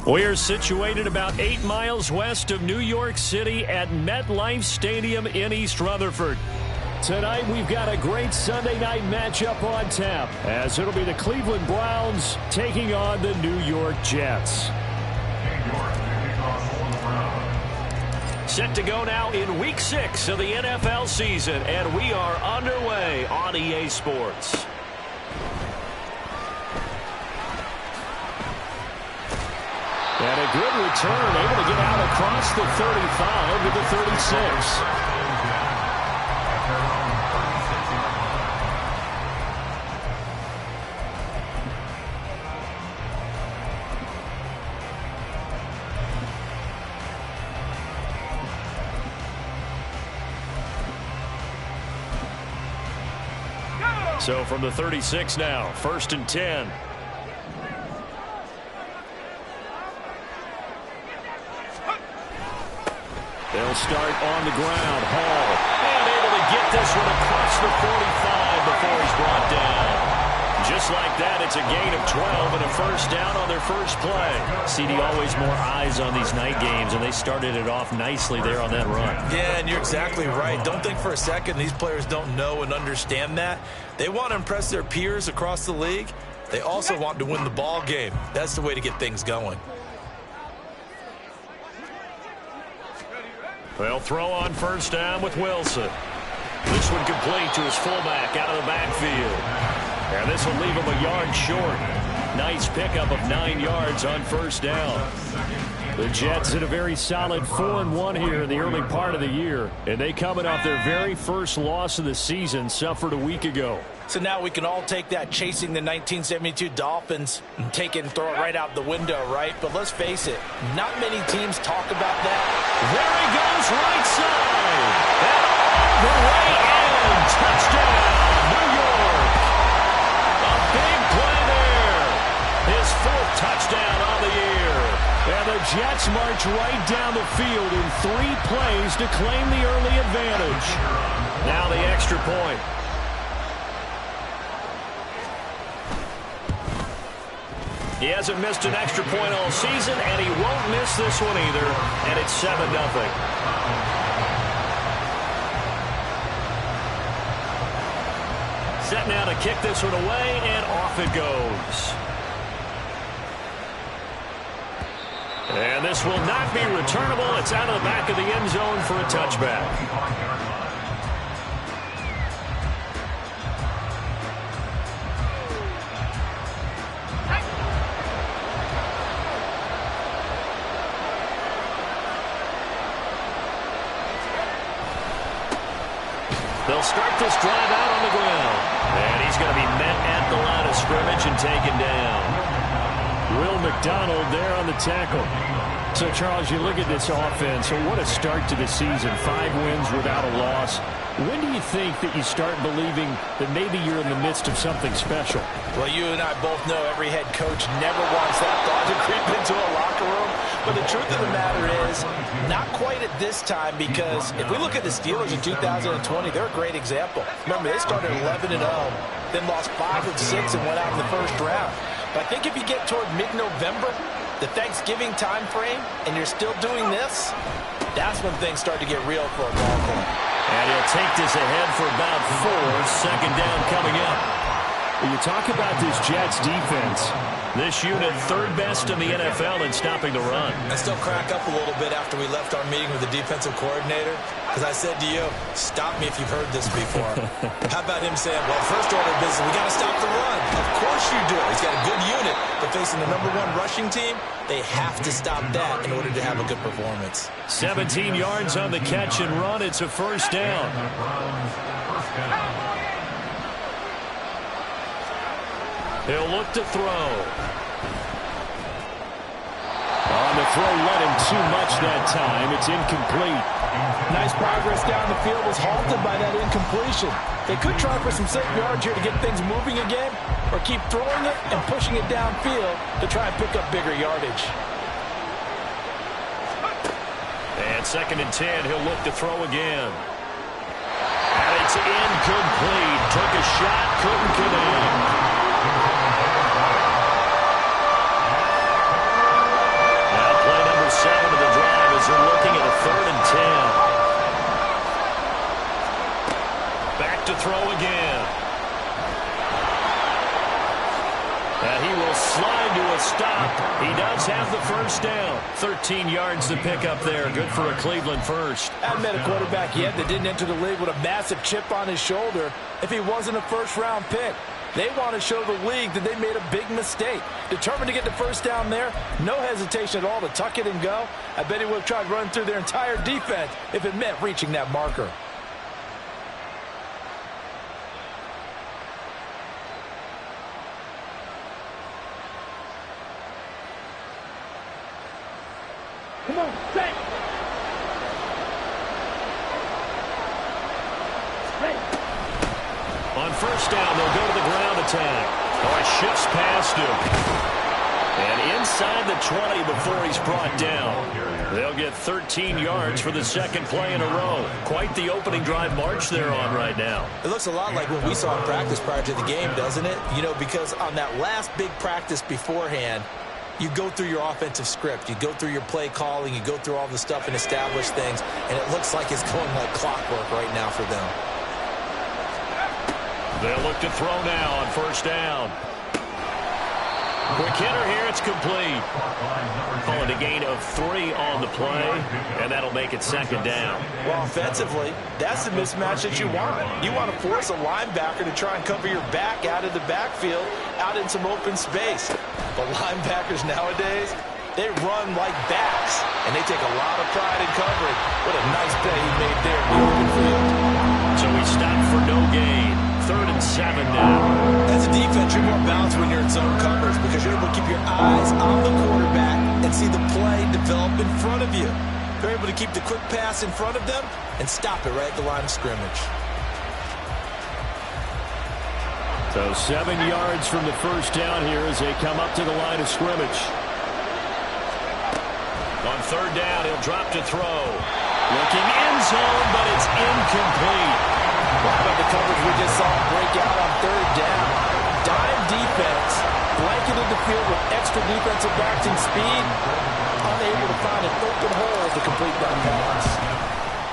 We're situated about 8 miles west of New York City at MetLife Stadium in East Rutherford. Tonight, we've got a great Sunday night matchup on tap, as it'll be the Cleveland Browns taking on the New York Jets. Set to go now in Week 6 of the NFL season, and we are underway on EA Sports. And a good return, able to get out across the 35 to the 36. So from the 36 now, 1st and 10. They'll start on the ground. Hall, and able to get this one across the 45 before he's brought down. Just like that, it's a gain of 12 and a first down on their first play. CD, always more eyes on these night games, and they started it off nicely there on that run. Yeah, and you're exactly right. Don't think for a second these players don't know and understand that. They want to impress their peers across the league. They also want to win the ball game. That's the way to get things going. They'll throw on first down with Wilson. This one complete to his fullback out of the backfield. And this will leave him a yard short. Nice pickup of 9 yards on first down. The Jets in a very solid 4-1 here in the early part of the year. And they coming off their very first loss of the season, suffered a week ago. So now we can all take that chasing the 1972 Dolphins and take it and throw it right out the window, right? But let's face it, not many teams talk about that. There he goes, right side. And on the way in, touchdown, New York. A big play there. His 4th touchdown on the year. And the Jets march right down the field in 3 plays to claim the early advantage. Now the extra point. He hasn't missed an extra point all season, and he won't miss this one either, and it's 7-0. Set now to kick this one away, and off it goes. And this will not be returnable. It's out of the back of the end zone for a touchback. They'll start this drive out on the ground. And he's going to be met at the line of scrimmage and taken down. Will McDonald there on the tackle. So, Charles, you look at this offense. So what a start to the season. 5 wins without a loss. When do you think that you start believing that maybe you're in the midst of something special? Well, you and I both know every head coach never wants that thought to creep into a locker room. But the truth of the matter is, not quite at this time, because if we look at the Steelers in 2020, they're a great example. Remember, they started 11-0, then lost 5 of 6 and went out in the first round. But I think if you get toward mid-November, the Thanksgiving time frame, and you're still doing this, that's when things start to get real for a ball club. And he'll take this ahead for about 4. 2nd down coming up. When you talk about this Jets defense, this unit 3rd best in the NFL in stopping the run. I still crack up a little bit after we left our meeting with the defensive coordinator, because I said to you, stop me if you've heard this before. How about him saying, well, first order of business, we got to stop the run. Of course you do. He's got a good unit, but facing the #1 rushing team, they have to stop that in order to have a good performance. 17 yards on the catch and run. It's a first down. He'll look to throw. On the throw, led him too much that time. It's incomplete. Nice progress down the field was halted by that incompletion. They could try for some safe yards here to get things moving again, or keep throwing it and pushing it downfield to try and pick up bigger yardage. And 2nd and 10, he'll look to throw again. And it's incomplete. Took a shot, couldn't connect. And he will slide to a stop. He does have the first down. 13 yards to pick up there. Good for a Cleveland first. I haven't met a quarterback yet that didn't enter the league with a massive chip on his shoulder if he wasn't a first-round pick. They want to show the league that they made a big mistake. Determined to get the first down there, no hesitation at all to tuck it and go. I bet he would have tried running through their entire defense if it meant reaching that marker. Come on, set. On first down, they'll go to the ground attack. Oh, it shifts past him. And inside the 20 before he's brought down. They'll get 13 yards for the second play in a row. Quite the opening drive march they're on right now. It looks a lot like what we saw in practice prior to the game, doesn't it? You know, because on that last big practice beforehand, you go through your offensive script. You go through your play calling. You go through all the stuff and establish things. And it looks like it's going like clockwork right now for them. They'll look to throw now on first down. Quick hitter here. It's complete. Call it a gain of 3 on the play, and that'll make it second down. Well, offensively, that's the mismatch that you want. You want to force a linebacker to try and cover your back out of the backfield, out in some open space. But linebackers nowadays, they run like backs, and they take a lot of pride in covering. What a nice play he made there in the open field. So he stopped for no gain. 3rd and 7 now. As a defense, you're more balanced when you're in zone coverage because you're able to keep your eyes on the quarterback and see the play develop in front of you. You're able to keep the quick pass in front of them and stop it right at the line of scrimmage. So 7 yards from the first down here as they come up to the line of scrimmage. On third down, he'll drop to throw. Looking end zone, but it's incomplete. How about the coverage we just saw break out on third down? Dime defense, blanketed the field with extra defensive backs and speed, unable to find an open hole to complete that pass.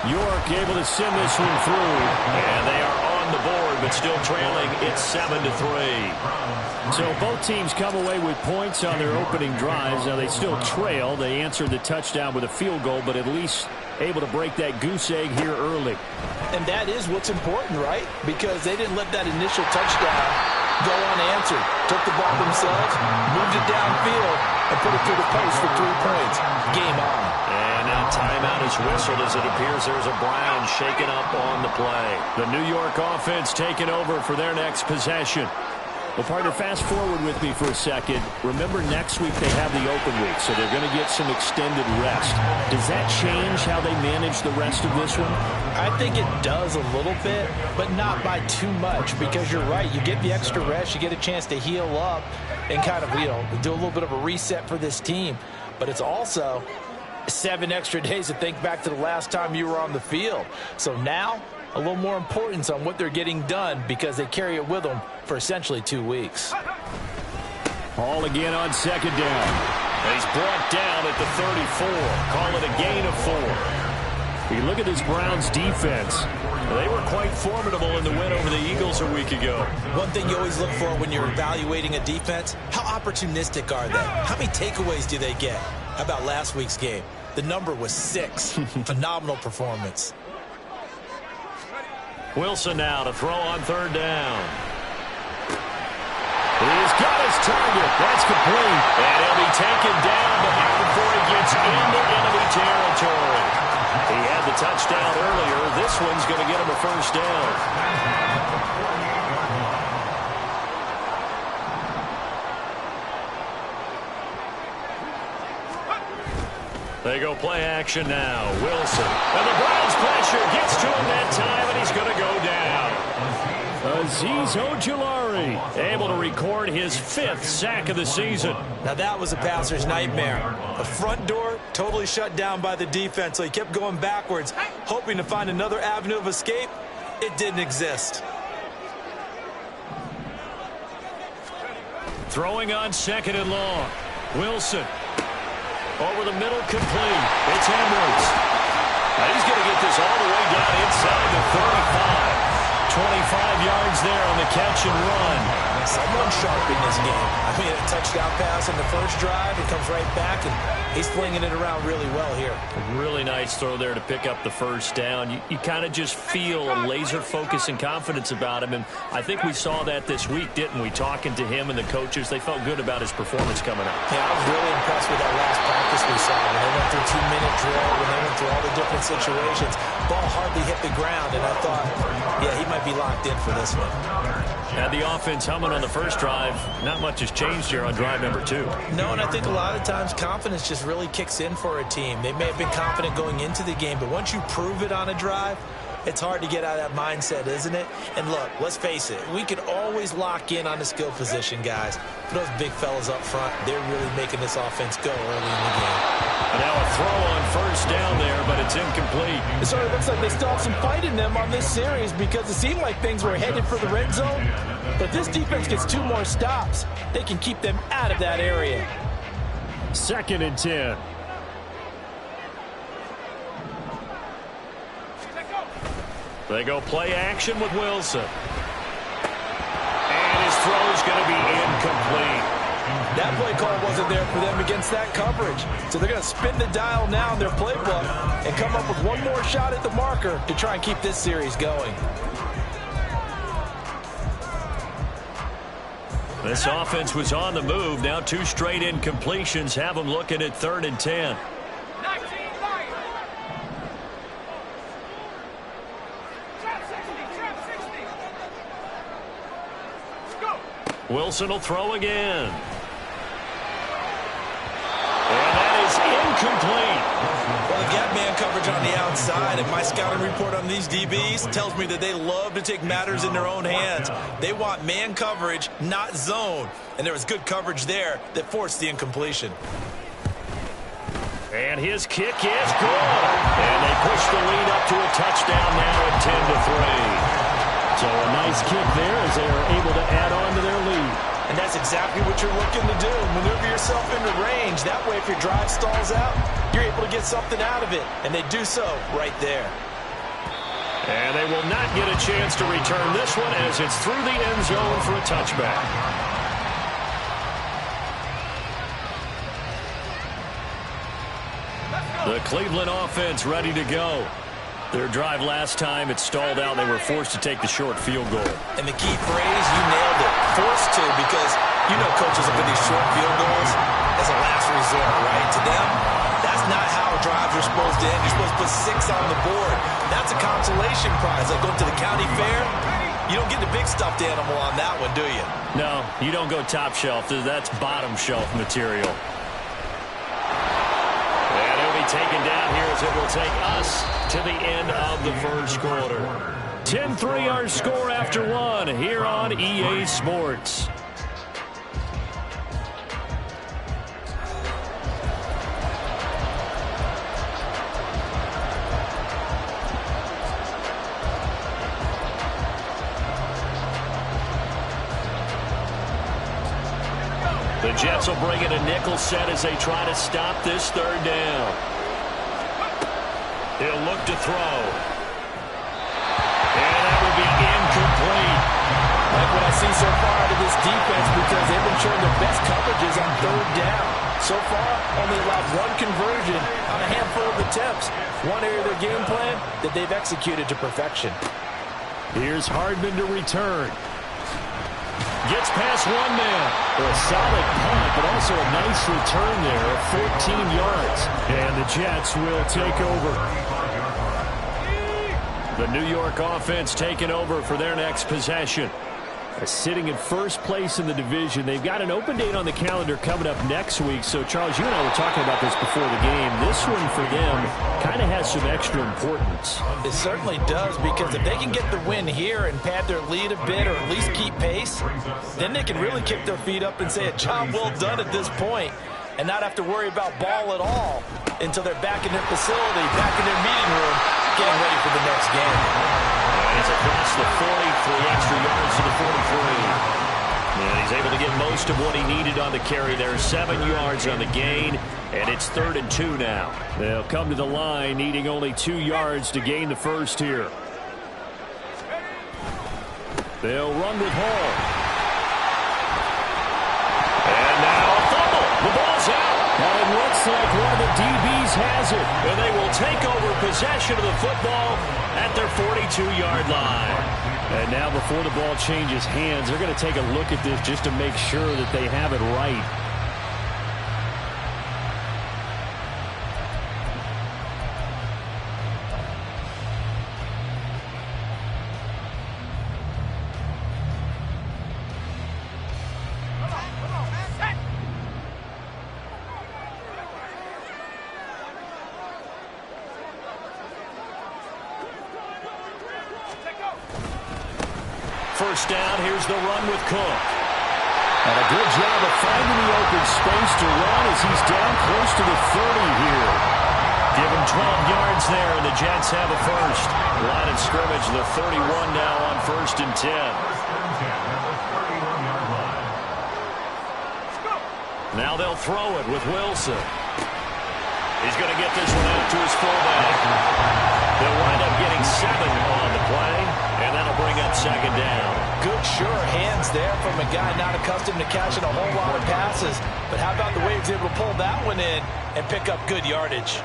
York able to send this one through, and they are on the board, but still trailing. It's 7-3. So both teams come away with points on their opening drives. Now they still trail. They answered the touchdown with a field goal, but at least able to break that goose egg here early. And that is what's important, right? Because they didn't let that initial touchdown go unanswered. Took the ball themselves, moved it downfield, and put it through the post for 3 points. Game on. And now timeout is whistled as it appears there's a Brown shaken up on the play. The New York offense taking over for their next possession. Well, partner, fast forward with me for a second. Remember, next week they have the open week, so they're going to get some extended rest. Does that change how they manage the rest of this one? I think it does a little bit, but not by too much, because you're right. You get the extra rest, you get a chance to heal up and kind of, do a little bit of a reset for this team. But it's also 7 extra days to think back to the last time you were on the field. So now, a little more importance on what they're getting done because they carry it with them for essentially 2 weeks. Ball again on second down. And he's brought down at the 34. Call it a gain of 4. You look at this Browns defense. They were quite formidable in the win over the Eagles a week ago. One thing you always look for when you're evaluating a defense, how opportunistic are they? How many takeaways do they get? How about last week's game? The number was 6. Phenomenal performance. Wilson now to throw on third down. He's got his target. That's complete. And he'll be taken down, but not before he gets into enemy territory. He had the touchdown earlier. This one's going to get him a first down. They go play action now. Wilson. And the Browns pressure gets to him that time, and he's going to go down. Azeez Ojulari able to record his 5th sack of the season. Now that was a passer's nightmare. The front door totally shut down by the defense, so he kept going backwards, hoping to find another avenue of escape. It didn't exist. Throwing on second and long. Wilson. Over the middle, complete. It's Edwards. Now he's going to get this all the way down inside the 35. 25 yards there on the catch and run. Someone sharp in this game. I mean, a touchdown pass in the first drive. It comes right back, and he's flinging it around really well here. A really nice throw there to pick up the first down. You kind of just feel a laser focus and confidence about him, and I think we saw that this week, didn't we? Talking to him and the coaches, they felt good about his performance coming up. Yeah, I was really impressed with that last practice we saw. When they went through 2-minute drill, when they went through all the different situations, ball hardly hit the ground, and I thought, yeah, he might be locked in for this one. Had the offense humming on the first drive. Not much has changed here on drive number 2. No, and I think a lot of times confidence just really kicks in for a team. They may have been confident going into the game, but once you prove it on a drive, it's hard to get out of that mindset, isn't it? And look, let's face it, we could always lock in on the skill position, guys. For those big fellas up front, they're really making this offense go early in the game. And now a throw on first down there, but it's incomplete. It sort of looks like they still have some fight in them on this series because it seemed like things were headed for the red zone. But if this defense gets 2 more stops, they can keep them out of that area. 2nd and 10. They go play action with Wilson. And his throw's going to be incomplete. That play call wasn't there for them against that coverage. So they're going to spin the dial now in their playbook and come up with one more shot at the marker to try and keep this series going. This offense was on the move. Now 2 straight incompletions have them looking at 3rd and 10. Wilson will throw again. And that is incomplete. Well, the gap man coverage on the outside, and my scouting report on these DBs tells me that they love to take matters in their own hands. They want man coverage, not zone. And there was good coverage there that forced the incompletion. And his kick is good. And they push the lead up to a touchdown now at 10-3. So a nice kick there as they are able to add on to their lead. And that's exactly what you're looking to do. Maneuver yourself into range. That way, if your drive stalls out, you're able to get something out of it. And they do so right there. And they will not get a chance to return this one as it's through the end zone for a touchback. The Cleveland offense ready to go. Their drive last time, it stalled out. They were forced to take the short field goal. And the key phrase, you nailed it. Forced to, because you know coaches look at these short field goals as a last resort, right? To them, that's not how drives are supposed to end. You're supposed to put 6 on the board. That's a consolation prize. Like going to the county fair, you don't get the big stuffed animal on that one, do you? No, you don't go top shelf. That's bottom shelf material. And it'll be taken down here as it will take us to the end of the first quarter. 10-3 our score after 1 here on EA Sports. The Jets will bring in a nickel set as they try to stop this 3rd down. He'll look to throw. And that will be incomplete. Like what I see so far out of this defense, because they've been showing their best coverages on 3rd down. So far, only allowed 1 conversion on a handful of attempts. One area of their game plan that they've executed to perfection. Here's Hardman to return. Gets past 1 man. A solid punt, but also a nice return there of 14 yards. And the Jets will take over. The New York offense taking over for their next possession. Sitting in first place in the division. They've got an open date on the calendar coming up next week. So, Charles, you and I were talking about this before the game. This one for them kind of has some extra importance. It certainly does, because if they can get the win here and pad their lead a bit or at least keep pace, then they can really kick their feet up and say a job well done at this point and not have to worry about ball at all until they're back in their facility, back in their meeting room, getting ready for the next game. He's across the 40, 3 extra yards to the 43. And he's able to get most of what he needed on the carry there. 7 yards on the gain, and it's 3rd and 2 now. They'll come to the line needing only 2 yards to gain the first here. They'll run with Hall. does it. And they will take over possession of the football at their 42-yard line. And now before the ball changes hands, they're going to take a look at this just to make sure that they have it right. First down, here's the run with Cook. And a good job of finding the open space to run as he's down close to the 30 here. Give him 12 yards there, and the Jets have a first. Line of scrimmage, the 31 now on 1st and 10. Now they'll throw it with Wilson. He's going to get this one out to his fullback. They'll wind up getting 7 on the play, and that'll bring up 2nd down. Good, sure hands there from a guy not accustomed to catching a whole lot of passes. But how about the way he's able to pull that one in and pick up good yardage?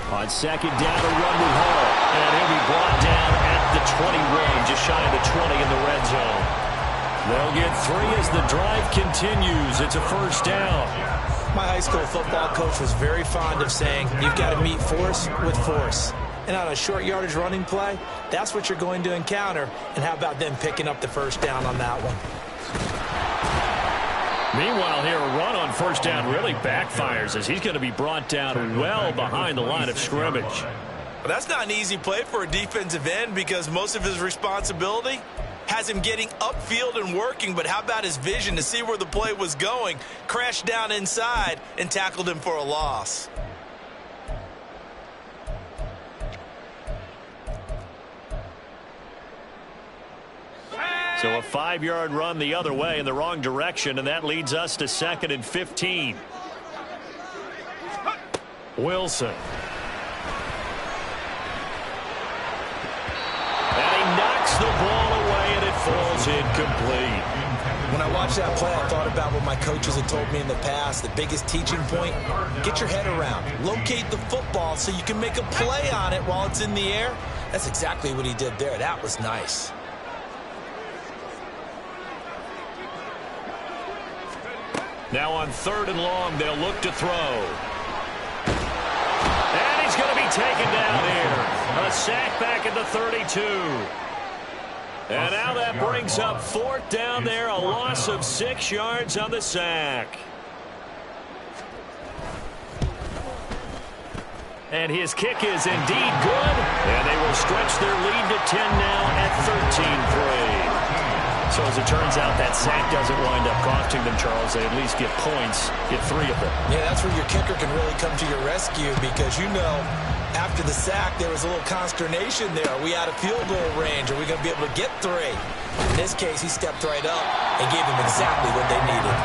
On 2nd down, a run with Hall. And he'll be brought down at the 21, just shy of the 20 in the red zone. They'll get 3 as the drive continues. It's a 1st down. My high school football coach was very fond of saying, you've got to meet force with force. And on a short yardage running play, that's what you're going to encounter. And how about them picking up the 1st down on that one? Meanwhile, here, a run on 1st down really backfires as he's going to be brought down well behind the line of scrimmage. Well, that's not an easy play for a defensive end because most of his responsibility has him getting upfield and working, but how about his vision to see where the play was going, crashed down inside, and tackled him for a loss. So a 5-yard run the other way in the wrong direction, and that leads us to 2nd and 15. Wilson. And he knocks the ball away, and it falls incomplete. When I watched that play, I thought about what my coaches had told me in the past. The biggest teaching point, get your head around. Locate the football so you can make a play on it while it's in the air. That's exactly what he did there. That was nice. Now on 3rd and long, they'll look to throw. And he's going to be taken down here. A sack back at the 32. And now that brings up 4th down there, a loss of 6 yards on the sack. And his kick is indeed good. And they will stretch their lead to 10 now at 13-3. So as it turns out, that sack doesn't wind up costing them, Charles. They at least get points, get 3 of them. Yeah, that's where your kicker can really come to your rescue because, you know, after the sack, there was a little consternation there. Are we out of field goal range? Are we going to be able to get 3? In this case, he stepped right up and gave them exactly what they needed.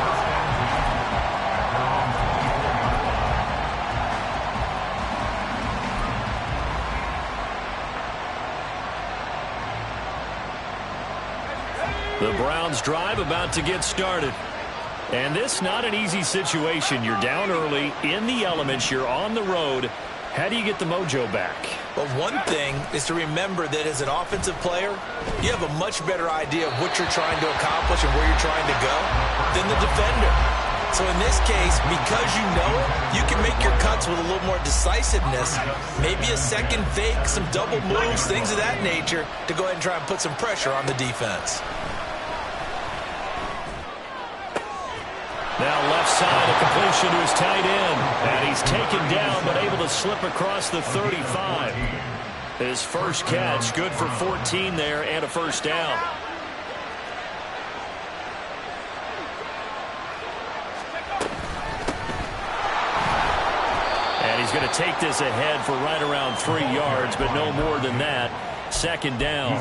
The Browns drive about to get started. And this not an easy situation. You're down early, in the elements, you're on the road. How do you get the mojo back? Well, one thing is to remember that as an offensive player, you have a much better idea of what you're trying to accomplish and where you're trying to go than the defender. So in this case, because you know it, you can make your cuts with a little more decisiveness, maybe a second fake, some double moves, things of that nature, to go ahead and try and put some pressure on the defense. Now left side, a completion to his tight end. And he's taken down, but able to slip across the 35. His first catch, good for 14 there, and a 1st down. And he's going to take this ahead for right around 3 yards, but no more than that. 2nd down.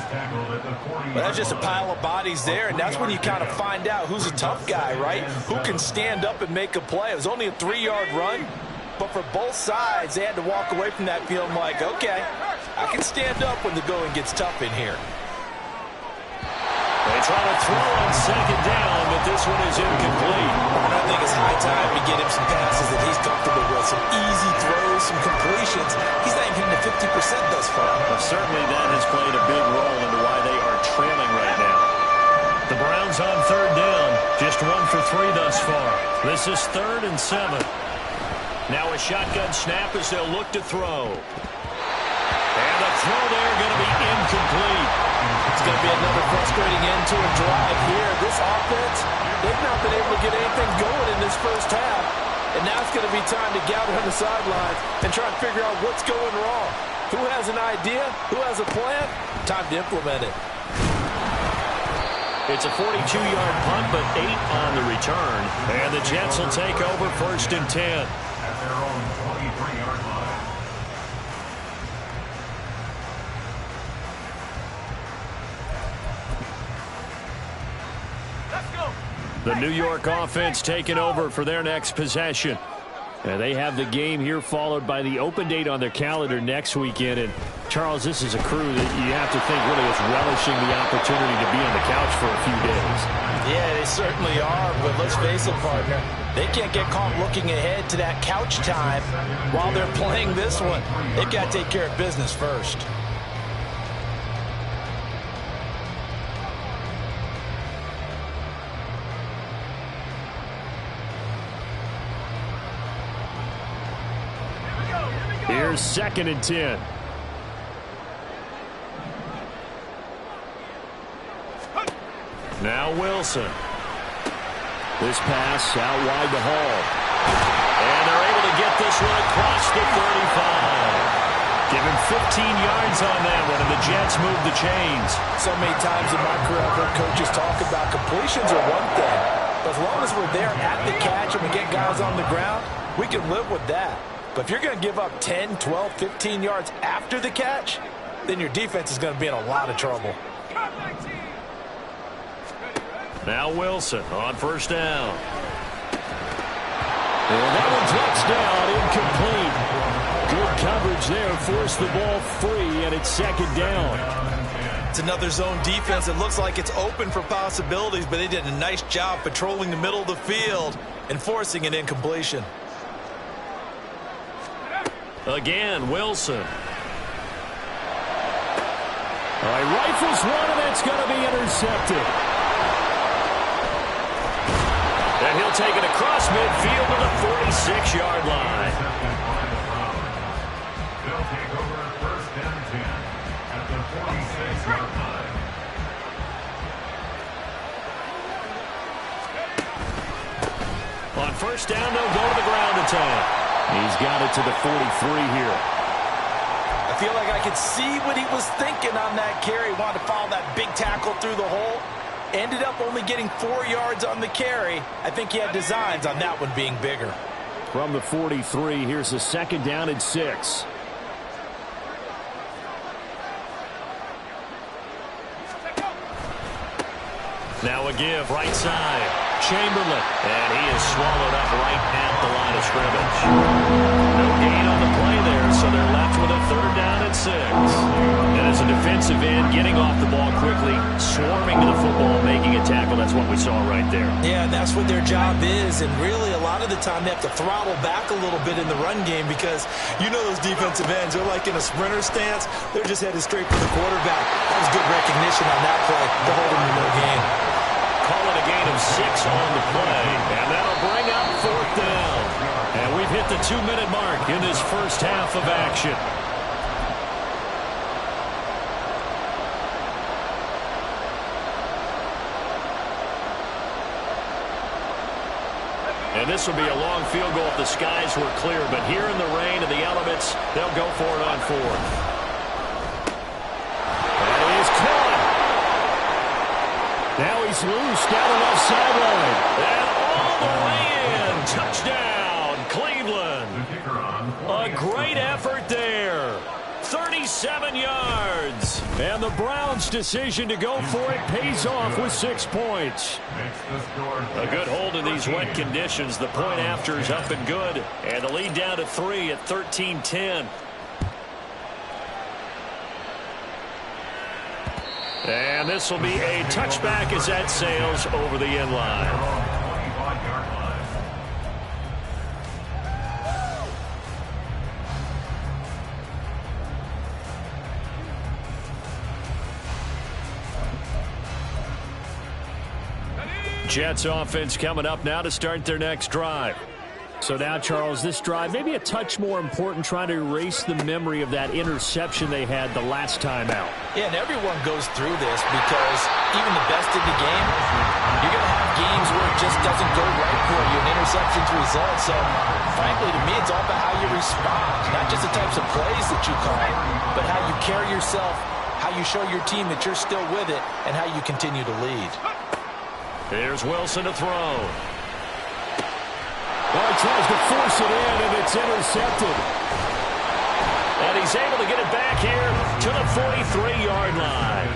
Well, that's just a pile of bodies there, and that's when you kind of find out who's a tough guy, right? Who can stand up and make a play. It was only a 3-yard run, but for both sides, they had to walk away from that feeling like, okay, I can stand up when the going gets tough in here. They try to throw on second down, but this one is incomplete. And I think it's high time to get him some passes that he's comfortable with. Some easy throws, some completions. He's not even hitting the 50% thus far. Well, certainly that has played a big role into why they are trailing right now. The Browns on third down. Just 1 for 3 thus far. This is 3rd and 7. Now a shotgun snap as they'll look to throw. And the throw there going to be incomplete. It's going to be another frustrating end to a drive here. This offense, they've not been able to get anything going in this first half. And now it's going to be time to gather on the sidelines and try and figure out what's going wrong. Who has an idea? Who has a plan? Time to implement it. It's a 42-yard punt, but 8 on the return. And the Jets will take over 1st and 10. At their own 23-yard line. The New York offense taking over for their next possession. And they have the game here followed by the open date on their calendar next weekend. And, Charles, this is a crew that you have to think really is relishing the opportunity to be on the couch for a few days. Yeah, they certainly are, but let's face it, partner. They can't get caught looking ahead to that couch time while they're playing this one. They've got to take care of business first. Here's 2nd and 10. Now Wilson. This pass out wide to Hall. And they're able to get this one across the 35. Give him 15 yards on that one, and the Jets move the chains. So many times in my career, I've heard coaches talk about completions are one thing. But as long as we're there at the catch and we get guys on the ground, we can live with that. But if you're going to give up 10, 12, 15 yards after the catch, then your defense is going to be in a lot of trouble. Now Wilson on 1st down. And that one touchdown, incomplete. Good coverage there, forced the ball free, and it's 2nd down. It's another zone defense. It looks like it's open for possibilities, but they did a nice job patrolling the middle of the field and forcing an incompletion. Again, Wilson. All right, rifles one, and that's going to be intercepted. And he'll take it across midfield to the 46-yard line. They'll take over 1st and 10 at the 46-yard line. On 1st down, they'll go to the ground attack. He's got it to the 43 here. I feel like I could see what he was thinking on that carry. Wanted to follow that big tackle through the hole. Ended up only getting 4 yards on the carry. I think he had designs on that one being bigger. From the 43, here's a 2nd down and 6. Now a give, right side. Chamberlain. And he is swallowed up right at the line of scrimmage. No gain on the play there, so they're left with a 3rd down and 6. And as a defensive end, getting off the ball quickly, swarming to the football, making a tackle. That's what we saw right there. Yeah, and that's what their job is. And really, a lot of the time, they have to throttle back a little bit in the run game because you know those defensive ends, they're like in a sprinter stance. They're just headed straight for the quarterback. That was good recognition on that play to hold him to no gain. Call it a gain of 6 on the play, and that'll bring up 4th down. And we've hit the 2-minute mark in this first half of action. And this will be a long field goal if the skies were clear, but here in the rain and the elements, they'll go for it on 4th. That is caught. Now he's loose down the left sideline. And all the way in. Touchdown, Cleveland. A great effort there. 37 yards. And the Browns' decision to go for it pays off with 6 points. A good hold in these wet conditions. The point after is up and good. And the lead down to 3 at 13-10. And this will be a touchback as that sails over the end line. Jets offense coming up now to start their next drive. So now, Charles, this drive maybe a touch more important, trying to erase the memory of that interception they had the last time out. Yeah, and everyone goes through this because even the best in the game, you're going to have games where it just doesn't go right for you, and interceptions result. So, frankly, to me, it's all about how you respond, not just the types of plays that you call, but how you carry yourself, how you show your team that you're still with it, and how you continue to lead. Here's Wilson to throw. Well, he tries to force it in, and it's intercepted. And he's able to get it back here to the 43-yard line.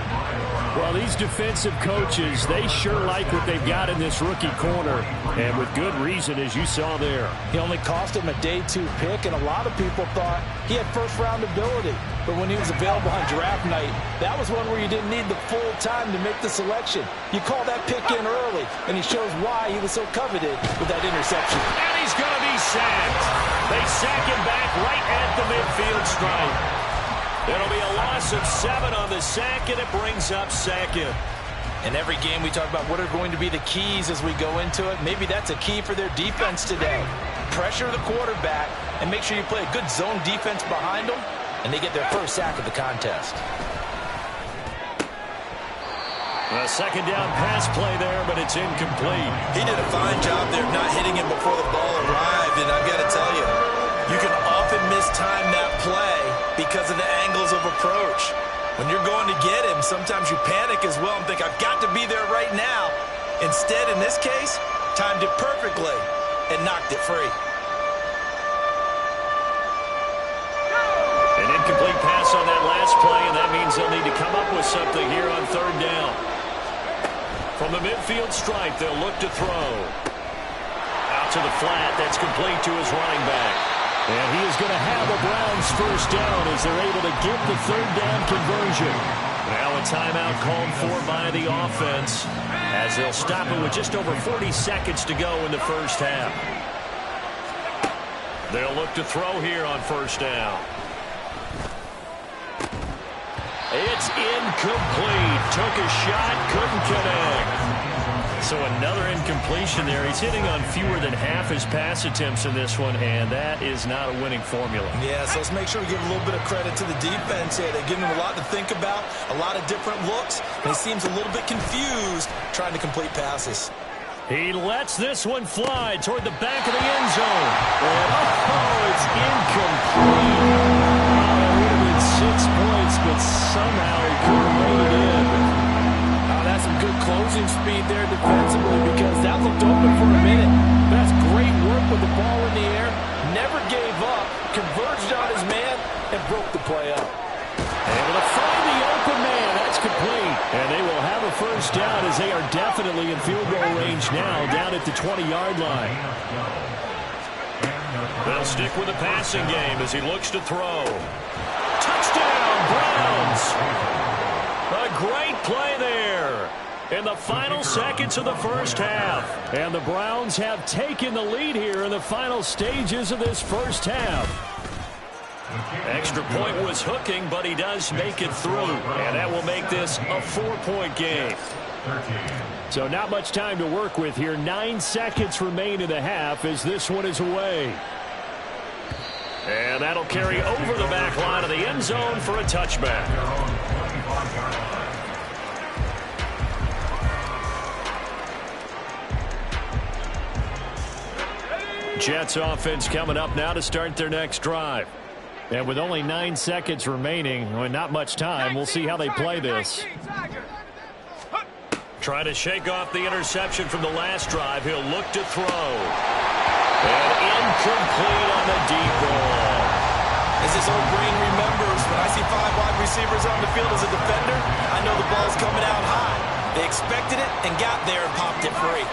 Well, these defensive coaches, they sure like what they've got in this rookie corner, and with good reason, as you saw there. He only cost him a day 2 pick, and a lot of people thought he had first-round ability. But when he was available on draft night, that was one where you didn't need the full time to make the selection. You call that pick in early, and he shows why he was so coveted with that interception. And he's going to be sacked. They sack him back right at the midfield stripe. It'll be a loss of 7 on the sack, and it brings up second. In every game, we talk about what are going to be the keys as we go into it. Maybe that's a key for their defense today. Pressure the quarterback and make sure you play a good zone defense behind them, and they get their first sack of the contest. A second down pass play there, but it's incomplete. He did a fine job there of not hitting him before the ball arrived, and I've got to tell you, you can often mistime that play because of the angles of approach. When you're going to get him, sometimes you panic as well and think, I've got to be there right now. Instead, in this case, timed it perfectly and knocked it free. An incomplete pass on that last play, and that means they'll need to come up with something here on third down. From the midfield stripe, they'll look to throw. Out to the flat, that's complete to his running back. And he is going to have a Browns first down as they're able to get the third down conversion. Now a timeout called for by the offense as they'll stop it with just over 40 seconds to go in the first half. They'll look to throw here on first down. It's incomplete. Took a shot, couldn't connect. So another incompletion there. He's hitting on fewer than half his pass attempts in this one, and that is not a winning formula. Yeah, so let's make sure we give a little bit of credit to the defense here. They're giving him a lot to think about, a lot of different looks, and he seems a little bit confused trying to complete passes. He lets this one fly toward the back of the end zone. And it's incomplete. It would have been 6 points, but somehow he couldn't rein it in. That's some good closing speed there defensively because that looked open for a minute. That's great work with the ball in the air. Never gave up, converged on his man, and broke the play up. Able to find the open man. That's complete. And they will have a first down as they are definitely in field goal range now, down at the 20-yard line. They'll stick with the passing game as he looks to throw. Touchdown, Browns! A great play there in the final seconds of the first half. And the Browns have taken the lead here in the final stages of this first half. Extra point was hooking, but he does make it through. And that will make this a 4-point game. So not much time to work with here. 9 seconds remain in the half as this one is away. And that'll carry over the back line of the end zone for a touchback. Jets offense coming up now to start their next drive. And with only 9 seconds remaining, and not much time, we'll see how they play this. Trying to shake off the interception from the last drive. He'll look to throw. And incomplete on the deep ball. As this old brain remembers, when I see 5 wide receivers on the field as a defender, I know the ball's coming out high. They expected it and got there and popped it free.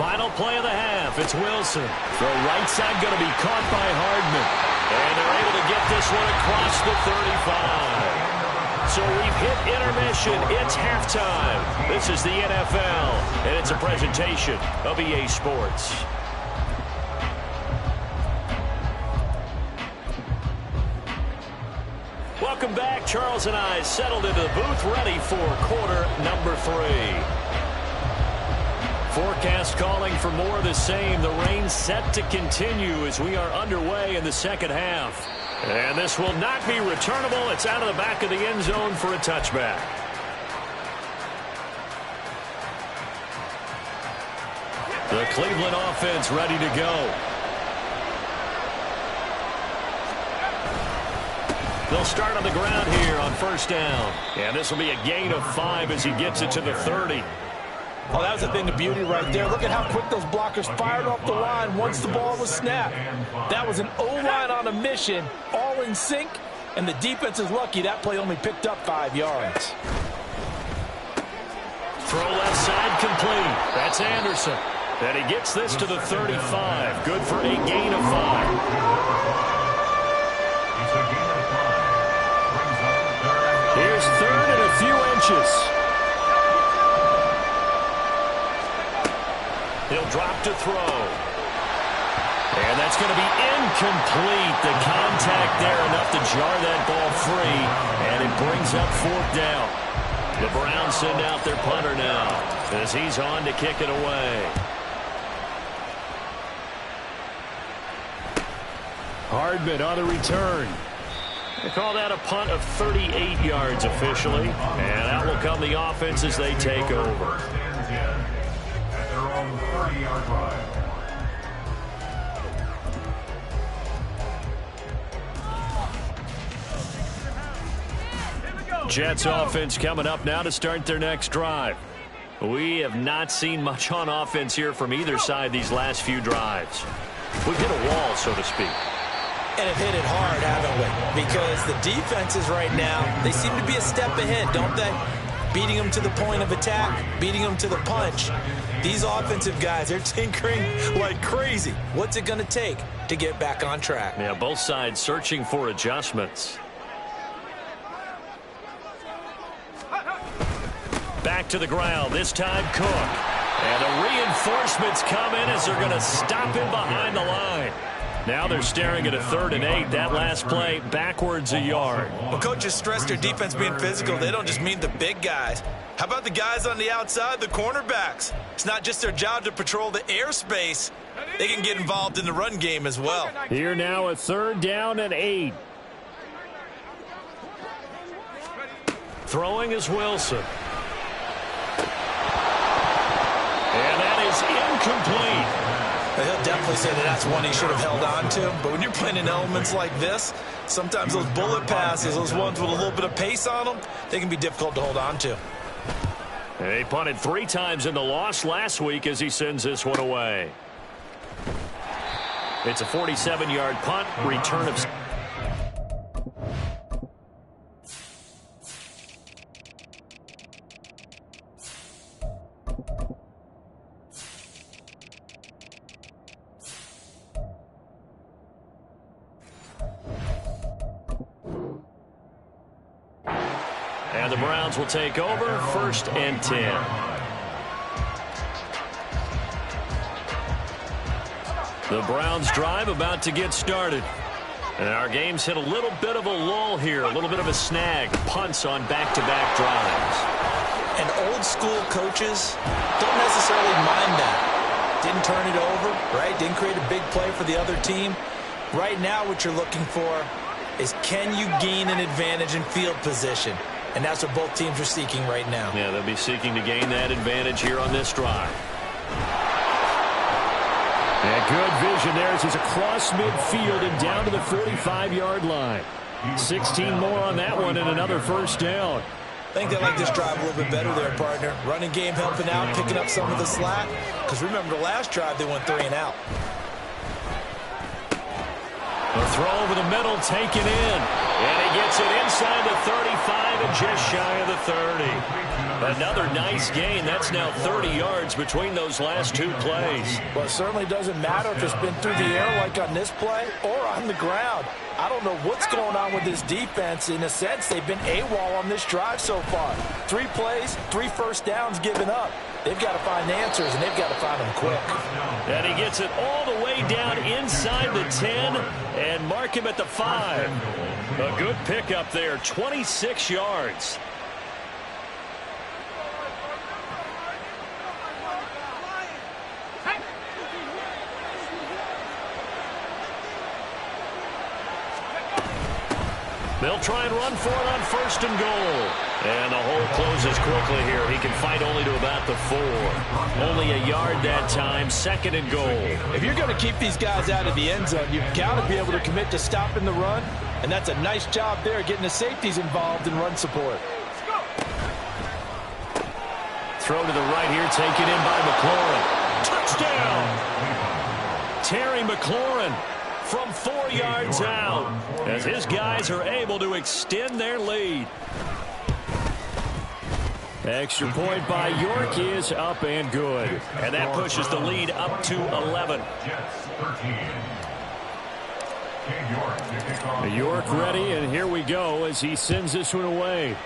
Final play of the half. It's Wilson. Throw right side going to be caught by Hardman. And they're able to get this one across the 35. So we've hit intermission. It's halftime. This is the NFL, and it's a presentation of EA Sports. Welcome back. Charles and I settled into the booth, ready for quarter number 3. Forecast calling for more of the same. The rain set to continue as we are underway in the second half. And this will not be returnable. It's out of the back of the end zone for a touchback. The Cleveland offense ready to go. They'll start on the ground here on first down. And this will be a gain of 5 as he gets it to the 30. Oh, that was a thing of beauty right there. Look at how quick those blockers fired off the line once the ball was snapped. That was an O-line on a mission, all in sync, and the defense is lucky that play only picked up 5 yards. Throw left side complete. That's Anderson. And he gets this to the 35. Good for a gain of 5. Here's third and a few inches. He'll drop to throw. And that's going to be incomplete. The contact there enough to jar that ball free. And it brings up 4th down. The Browns send out their punter now as he's on to kick it away. Hardman on the return. They call that a punt of 38 yards officially. And out will come the offense as they take over. Jets offense coming up now to start their next drive. We have not seen much on offense here from either side these last few drives. We've hit a wall, so to speak. And have hit it hard, haven't we? Because the defenses right now, they seem to be a step ahead, don't they? Beating them to the point of attack, beating them to the punch. These offensive guys, they're tinkering like crazy. What's it going to take to get back on track? Yeah, both sides searching for adjustments. Back to the ground, this time Cook. And the reinforcements come in as they're going to stop him behind the line. Now they're staring at a 3rd and 8. That last play backwards a yard. Well, coaches stress their defense being physical. They don't just mean the big guys. How about the guys on the outside, the cornerbacks? It's not just their job to patrol the airspace. They can get involved in the run game as well. Here now a 3rd down and 8. Throwing is Wilson. And that is incomplete. He'll definitely say that that's one he should have held on to. But when you're playing in elements like this, sometimes those bullet passes, those ones with a little bit of pace on them, they can be difficult to hold on to. And he punted 3 times in the loss last week as he sends this one away. It's a 47-yard punt, return of... And the Browns will take over, 1st and 10. The Browns drive about to get started. And our game's hit a little bit of a lull here, a little bit of a snag. Punts on back-to-back drives. And old school coaches don't necessarily mind that. Didn't turn it over, right? Didn't create a big play for the other team. Right now what you're looking for is, can you gain an advantage in field position? And that's what both teams are seeking right now. Yeah, they'll be seeking to gain that advantage here on this drive. And good vision there as he's across midfield and down to the 45-yard line. 16 more on that one and another 1st down. I think they like this drive a little bit better there, partner. Running game helping out, picking up some of the slack. Because remember, the last drive they went 3 and out. A throw over the middle, taken in. And he gets it inside the 35 and just shy of the 30. Another nice gain. That's now 30 yards between those last two plays. Well, it certainly doesn't matter if it's been through the air like on this play or on the ground. I don't know what's going on with this defense. In a sense, they've been AWOL on this drive so far. 3 plays, 3 first downs given up. They've got to find answers, and they've got to find them quick. And he gets it all the way down inside the 10 and mark him at the 5. A good pickup there, 26 yards. They'll try and run for it on 1st and goal. And the hole closes quickly here. He can fight only to about the 4. Only a yard that time, 2nd and goal. If you're going to keep these guys out of the end zone, you've got to be able to commit to stopping the run. And that's a nice job there, getting the safeties involved in run support. Throw to the right here, taken in by McLaurin. Touchdown! Terry McLaurin from 4 yards out as his guys are able to extend their lead. Extra point by York is up and good. And that pushes the lead up to 11. York ready, and here we go as he sends this one away.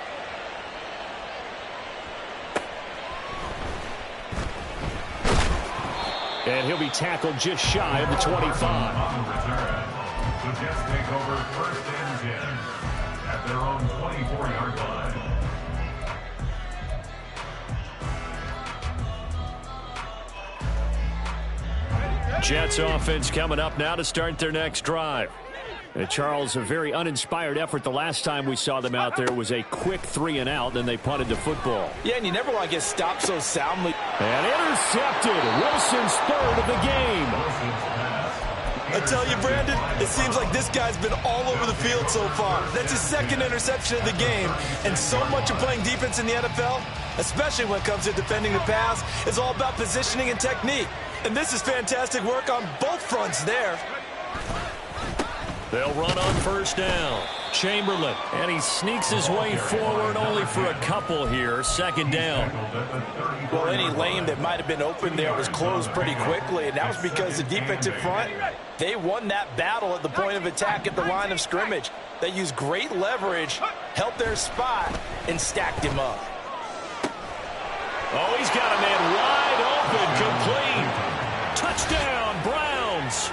And he'll be tackled just shy of the 25. The Jets take over 1st and 10 at their own 24-yard line. Jets offense coming up now to start their next drive. Charles, a very uninspired effort. The last time we saw them out there was a quick 3 and out, then they punted the football. Yeah, and you never want to get stopped so soundly. And intercepted. Wilson's 3rd of the game. I tell you, Brandon, it seems like this guy's been all over the field so far. That's his 2nd interception of the game. And so much of playing defense in the NFL, especially when it comes to defending the pass, is all about positioning and technique. And this is fantastic work on both fronts there. They'll run on 1st down. Chamberlain, and he sneaks his way forward only for a couple here. 2nd down. Well, any lane that might have been open there was closed pretty quickly, and that was because the defensive front, they won that battle at the point of attack at the line of scrimmage. They used great leverage, held their spot, and stacked him up. Oh, he's got a man wide open, complete. Touchdown, Browns.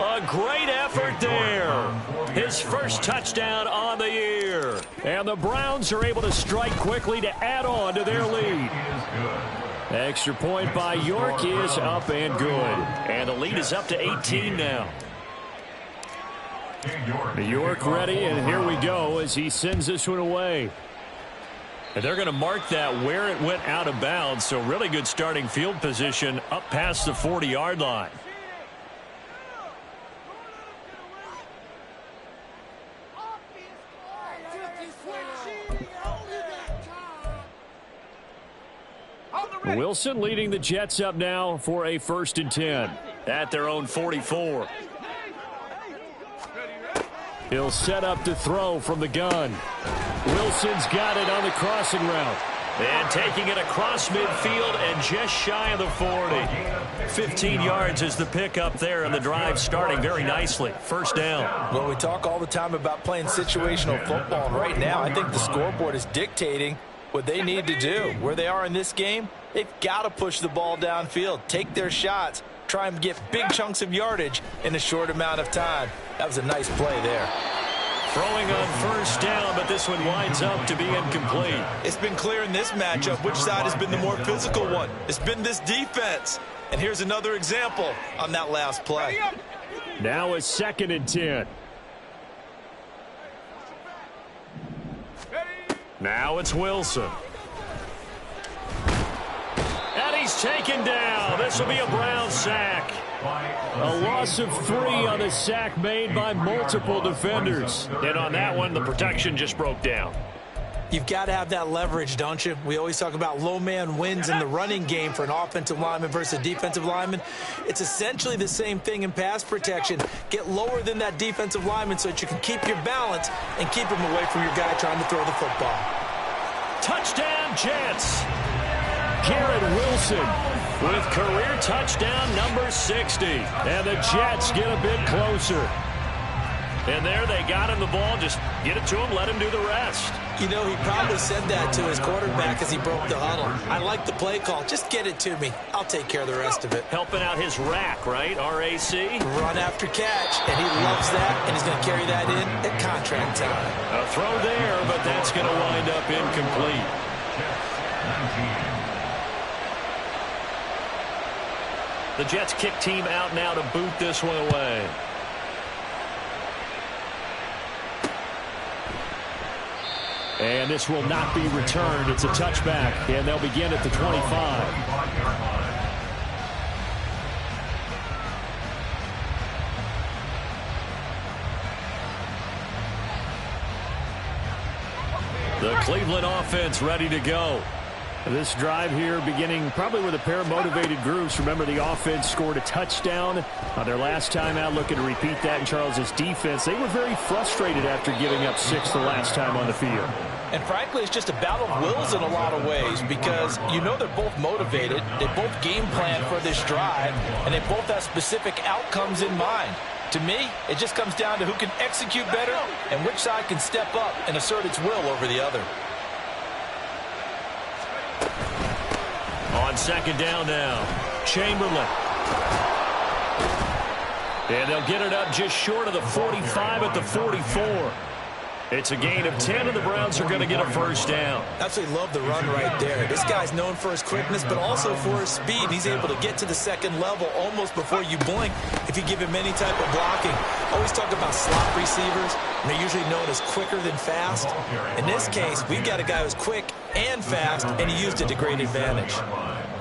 A great effort there. His first touchdown on the year. And the Browns are able to strike quickly to add on to their lead. Extra point by York is up and good. And the lead is up to 18 now. York ready, and here we go as he sends this one away. And they're going to mark that where it went out of bounds. So really good starting field position up past the 40-yard line. Wilson leading the Jets up now for a 1st and 10 at their own 44. He'll set up to throw from the gun. Wilson's got it on the crossing route. And taking it across midfield and just shy of the 40. 15 yards is the pickup there, and the drive starting very nicely. 1st down. Well, we talk all the time about playing situational football, and right now I think the scoreboard is dictating what they need to do. Where they are in this game, they've got to push the ball downfield, take their shots, try and get big chunks of yardage in a short amount of time. That was a nice play there. Throwing on 1st down, but this one winds up to be incomplete. It's been clear in this matchup which side has been the more physical one. It's been this defense. And here's another example on that last play. Now a 2nd and 10. Now it's Wilson. And he's taken down. This will be a Brown sack. A loss of 3 on the sack made by multiple defenders. And on that one, the protection just broke down. You've got to have that leverage, don't you? We always talk about low man wins in the running game for an offensive lineman versus a defensive lineman. It's essentially the same thing in pass protection. Get lower than that defensive lineman so that you can keep your balance and keep him away from your guy trying to throw the football. Touchdown, Jets. Garrett Wilson with career touchdown number 60. And the Jets get a bit closer. And there they got him the ball. Just get it to him, let him do the rest. You know, he probably said that to his quarterback as he broke the huddle. I like the play call. Just get it to me. I'll take care of the rest of it. Helping out his rack, right? R-A-C? Run after catch, and he loves that, and he's going to carry that in at contract time. A throw there, but that's going to wind up incomplete. The Jets kick team out now to boot this one away. And this will not be returned. It's a touchback, and they'll begin at the 25. The Cleveland offense ready to go. This drive here beginning probably with a pair of motivated groups. Remember, the offense scored a touchdown their last time out, looking to repeat that in Charles' defense. They were very frustrated after giving up 6 the last time on the field. And frankly, it's just a battle of wills in a lot of ways because you know they're both motivated. They both game plan for this drive, and they both have specific outcomes in mind. To me, it just comes down to who can execute better and which side can step up and assert its will over the other. On second down now, Chamberlain. And they'll get it up just short of the 45 at the 44. It's a gain of 10, and the Browns are going to get a first down. Absolutely love the run right there. This guy's known for his quickness, but also for his speed. He's able to get to the second level almost before you blink if you give him any type of blocking. Always talk about slot receivers, and they're usually known as quicker than fast. In this case, we've got a guy who's quick and fast, and he used it to great advantage.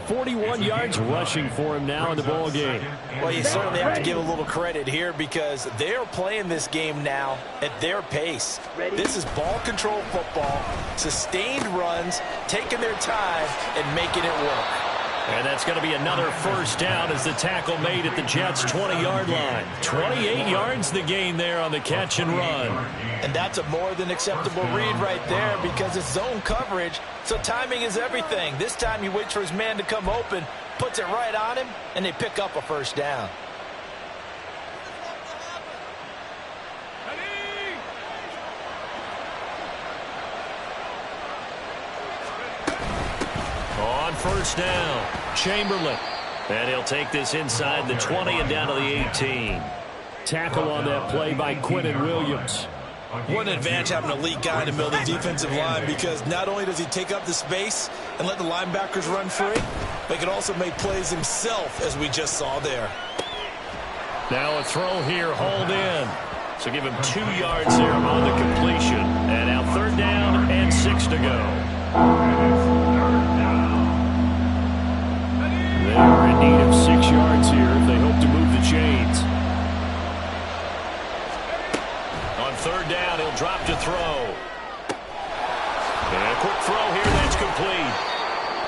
41 yards rushing for him now in the ball game. Well, you certainly have to give a little credit here because they're playing this game now at their pace. This is ball control football, sustained runs, taking their time, and making it work. And that's going to be another first down as the tackle made at the Jets' 20-yard line. 28 yards the gain there on the catch and run. And that's a more than acceptable read right there because it's zone coverage, so timing is everything. This time he waits for his man to come open, puts it right on him, and they pick up a first down. On first down, Chamberlain. And he'll take this inside the 20 and down to the 18. Tackle on that play by Quinnen Williams. What an advantage having a elite guy in the middle of the defensive line because not only does he take up the space and let the linebackers run free, but he can also make plays himself, as we just saw there. Now a throw here, hauled in. So give him 2 yards there on the completion. And now third down and 6 to go. They are in need of 6 yards here if they hope to move the chains. On third down, he'll drop to throw. And a quick throw here, that's complete.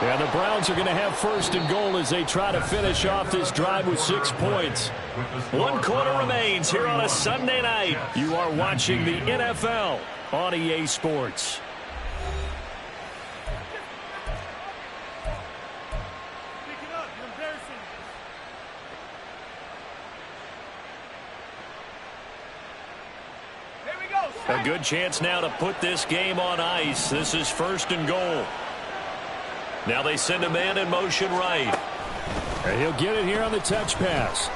And the Browns are going to have first and goal as they try to finish off this drive with 6 points. 1 quarter remains here on a Sunday night. You are watching the NFL on EA Sports. A good chance now to put this game on ice. This is first and goal. Now they send a man in motion right. And he'll get it here on the touch pass.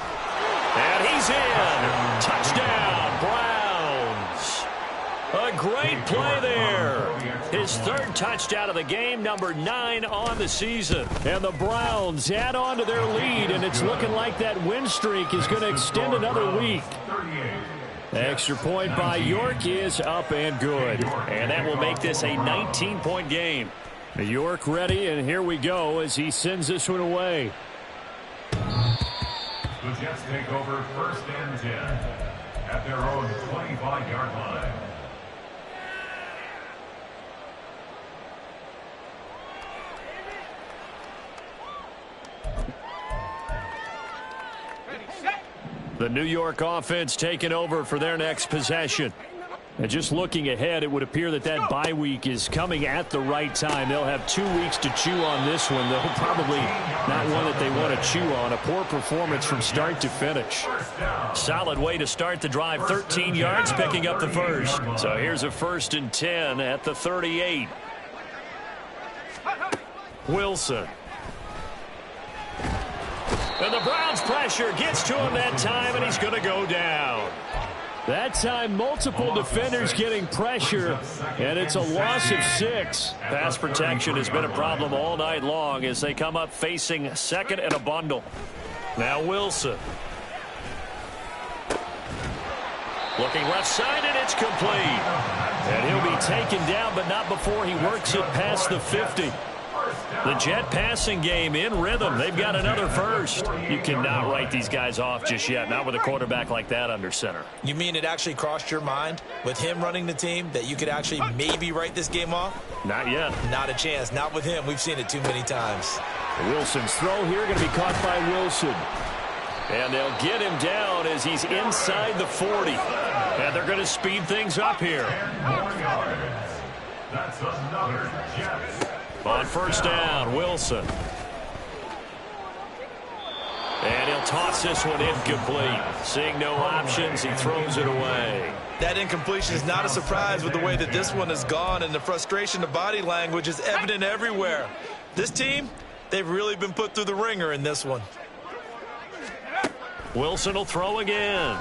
And he's in. Touchdown, Browns. A great play there. His third touchdown of the game, number 9 on the season. And the Browns add on to their lead, and it's looking like that win streak is going to extend another week. Extra point by York is up and good. And that will make this a 19-point game. York ready, and here we go as he sends this one away. The Jets take over first and 10 at their own 25-yard line. The New York offense taking over for their next possession. And just looking ahead, it would appear that that bye week is coming at the right time. They'll have 2 weeks to chew on this one, though probably not one that they want to chew on. A poor performance from start to finish. Solid way to start the drive. 13 yards, picking up the first. So here's a 1st and 10 at the 38. Wilson. And the Browns' pressure gets to him that time, and he's going to go down. That time, multiple defenders getting pressure, and it's a loss of 6. Pass protection has been a problem all night long as they come up facing 2nd and a bundle. Now Wilson. Looking left side, and it's complete. And he'll be taken down, but not before he works it past the 50. The Jet passing game in rhythm. They've got another first. You cannot write these guys off just yet, not with a quarterback like that under center. You mean it actually crossed your mind with him running the team that you could actually maybe write this game off? Not yet. Not a chance. Not with him. We've seen it too many times. Wilson's throw here going to be caught by Wilson. And they'll get him down as he's inside the 40. And they're going to speed things up here. That's another Jets. On 1st down, Wilson. And he'll toss this one incomplete. Seeing no options, he throws it away. That incompletion is not a surprise with the way that this one has gone, and the frustration of body language is evident everywhere. This team, they've really been put through the ringer in this one. Wilson will throw again.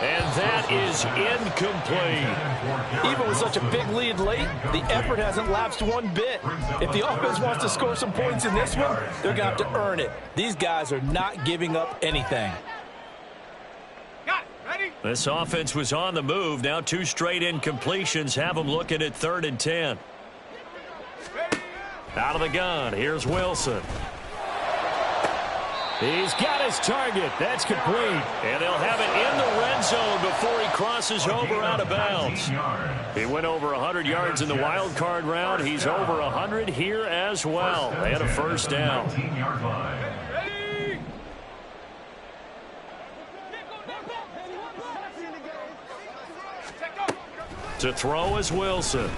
And that is incomplete. Even with such a big lead late, the effort hasn't lapsed one bit. If the offense wants to score some points in this one, they're going to have to earn it. These guys are not giving up anything. This offense was on the move. Now 2 straight incompletions have them looking at 3rd and 10. Out of the gun, here's Wilson. He's got his target. That's complete. And they'll have it in the red zone before he crosses over out of bounds. He went over 100 yards in the wild card round. He's over 100 here as well. They had a 1st down. To throw is Wilson.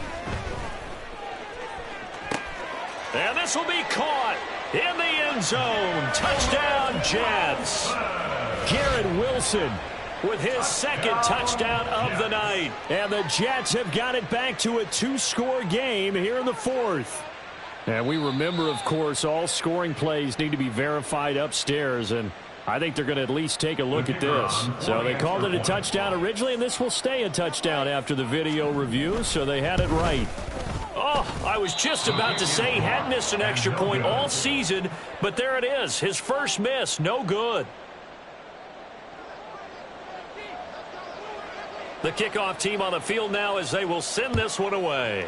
And this will be caught in the end zone. Touchdown, Jets. Garrett Wilson with his 2nd touchdown of the night. And the Jets have got it back to a 2-score game here in the 4th. And we remember, of course, all scoring plays need to be verified upstairs. And I think they're going to at least take a look at this. So they called it a touchdown originally, and this will stay a touchdown after the video review. So they had it right. Oh, I was just about to say he hadn't missed an extra point all season, but there it is. His first miss, no good. The kickoff team on the field now as they will send this one away.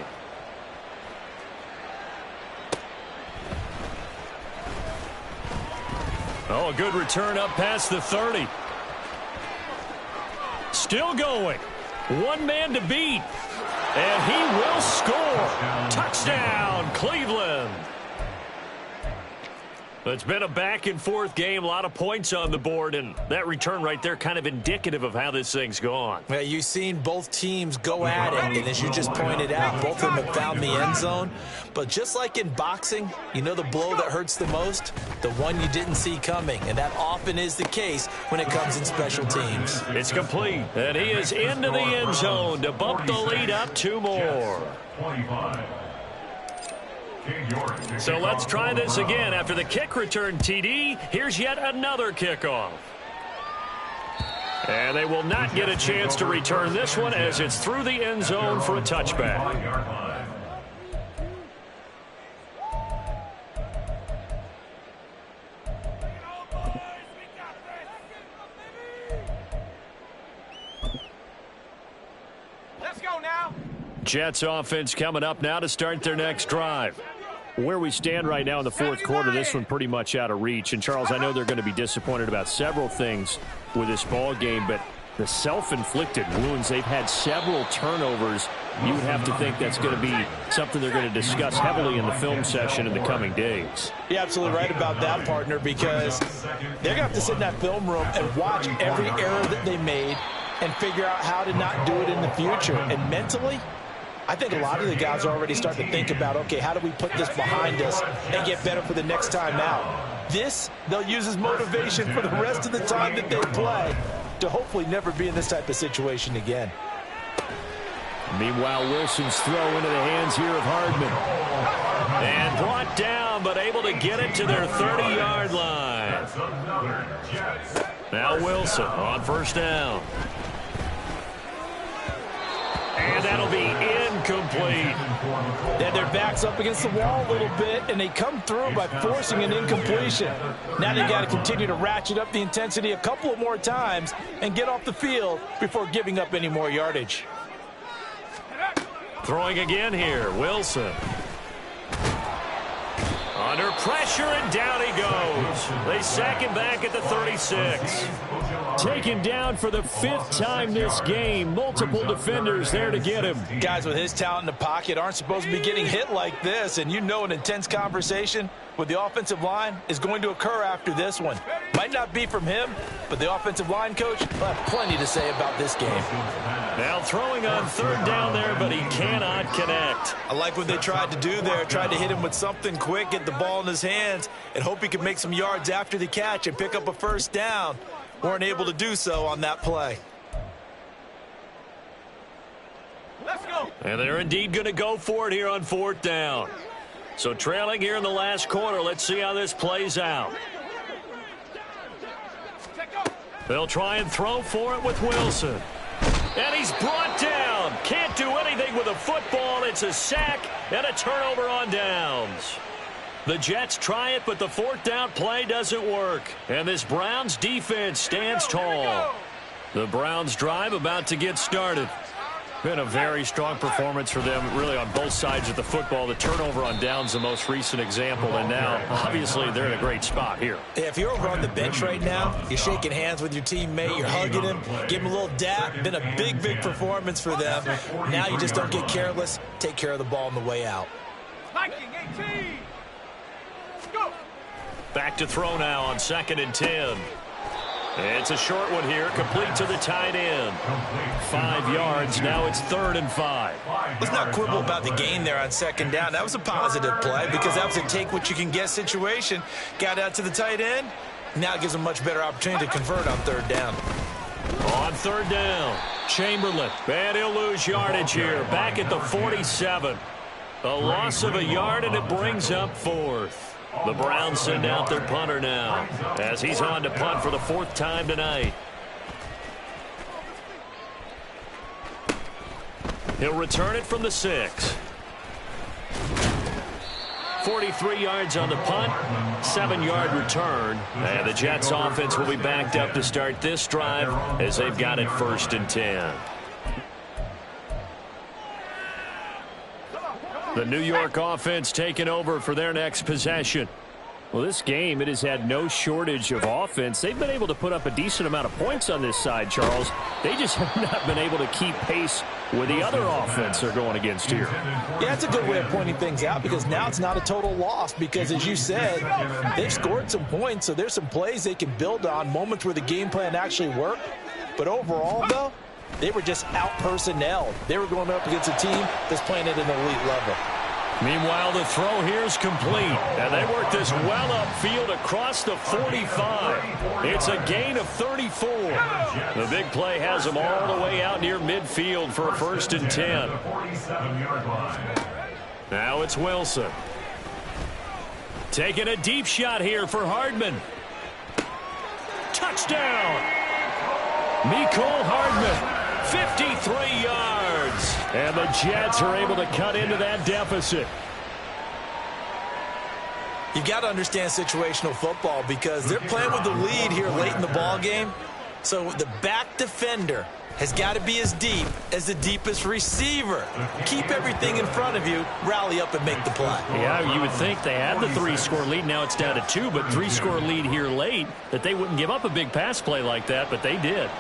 Oh, a good return up past the 30. Still going. One man to beat. And he will score. Touchdown, Cleveland. It's been a back-and-forth game, a lot of points on the board, and that return right there kind of indicative of how this thing's gone. Yeah, you've seen both teams go at it, and as you just pointed out, both of them have found the end zone. But just like in boxing, you know the blow that hurts the most? The one you didn't see coming, and that often is the case when it comes in special teams. It's complete, and he is into the end zone to bump the lead up 2 more. 25. So let's try this again. After the kick return, TD, here's yet another kickoff. And they will not get a chance to return this one as it's through the end zone for a touchback. Let's go now. Jets offense coming up now to start their next drive. Where we stand right now in the 4th quarter, this one pretty much out of reach. And, Charles, I know they're going to be disappointed about several things with this ball game, but The self-inflicted wounds, they've had several turnovers. You would have to think that's going to be something they're going to discuss heavily in the film session in the coming days. You're absolutely right about that, partner, because they're going to have to sit in that film room and watch every error that they made and figure out how to not do it in the future. And mentally, I think a lot of the guys are already starting to think about, okay, how do we put this behind us and get better for the next time out? This, they'll use as motivation for the rest of the time that they play to hopefully never be in this type of situation again. Meanwhile, Wilson's throw into the hands here of Hardman. And brought down, but able to get it to their 30-yard line. Now Wilson on first down. And that'll be incomplete. And their back's up against the wall a little bit, and they come through by forcing an incompletion. Now they've got to continue to ratchet up the intensity a couple of more times and get off the field before giving up any more yardage. Throwing again here, Wilson. Under pressure, and down he goes. They sack him back at the 36. Taken down for the 5th time this game. Multiple defenders there to get him. Guys with his talent in the pocket aren't supposed to be getting hit like this, and you know an intense conversation with the offensive line is going to occur after this one. Might not be from him, but the offensive line coach will have plenty to say about this game. Now throwing on third down there, but he cannot connect. I like what they tried to do there. Tried to hit him with something quick, get the ball in his hands, and hope he could make some yards after the catch and pick up a first down. Weren't able to do so on that play. Let's go. And they're indeed going to go for it here on 4th down. So trailing here in the last quarter. Let's see how this plays out. They'll try and throw for it with Wilson. And he's brought down. Can't do anything with a football. It's a sack and a turnover on downs. The Jets try it, but the 4th down play doesn't work. And this Browns defense stands tall. The Browns drive about to get started. Been a very strong performance for them, really, on both sides of the football. The turnover on downs, the most recent example, and now, obviously, they're in a great spot here. Yeah, if you're over on the bench right now, you're shaking hands with your teammate, you're hugging him, give him a little dap. Been a big, big performance for them. Now you just don't get careless. Take care of the ball on the way out. Viking 18. Go. Back to throw now on 2nd and 10. It's a short one here, complete to the tight end. 5 yards, now it's 3rd and 5. Let's not quibble about the gain there on 2nd down. That was a positive play because that was a take-what-you-can-get situation. Got out to the tight end. Now it gives them a much better opportunity to convert on 3rd down. On 3rd down, Chamberlain. And he'll lose yardage here, back at the 47. A loss of a yard, and it brings up 4th. The Browns send out their punter now as he's on to punt for the 4th time tonight. He'll return it from the 6. 43 yards on the punt, 7-yard return. And the Jets offense will be backed up to start this drive as they've got it 1st and 10. The New York offense taking over for their next possession. Well, this game, it has had no shortage of offense. They've been able to put up a decent amount of points on this side, Charles. They just have not been able to keep pace with the other offense they're going against here. Yeah, that's a good way of pointing things out because now it's not a total loss because, as you said, they've scored some points, so there's some plays they can build on, moments where the game plan actually worked. But overall, though, they were just out-personnelled. They were going up against a team that's playing at an elite level. Meanwhile, the throw here is complete. And they work this well upfield across the 45. It's a gain of 34. The big play has them all the way out near midfield for a 1st and 10. Now it's Wilson. Taking a deep shot here for Hardman. Touchdown! Mecole Hardman. 53 yards. And the Jets are able to cut into that deficit. You've got to understand situational football because they're playing with the lead here late in the ball game. So the back defender has got to be as deep as the deepest receiver. Keep everything in front of you, rally up and make the play. Yeah, you would think they had the 3-score lead. Now it's down to 2, but 3-score lead here late, that they wouldn't give up a big pass play like that, but they did.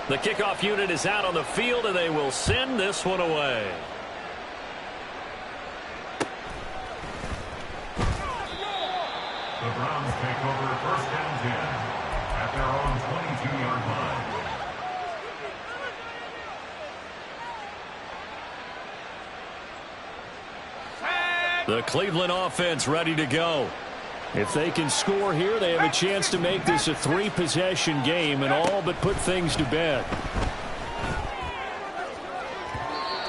The kickoff unit is out on the field, and they will send this one away. The Browns take over first and 10 at their own 22-yard line. The Cleveland offense ready to go. If they can score here, they have a chance to make this a 3-possession game and all but put things to bed.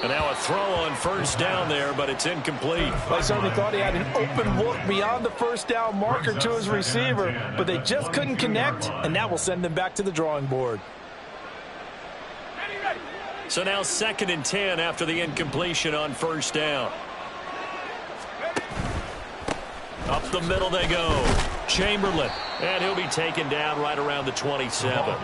And now a throw on first down there, but it's incomplete. I certainly thought he had an open look beyond the first down marker to his receiver, but they just couldn't connect, and that will send them back to the drawing board. So now 2nd and 10 after the incompletion on first down. Up the middle they go. Chamberlain. And he'll be taken down right around the 27.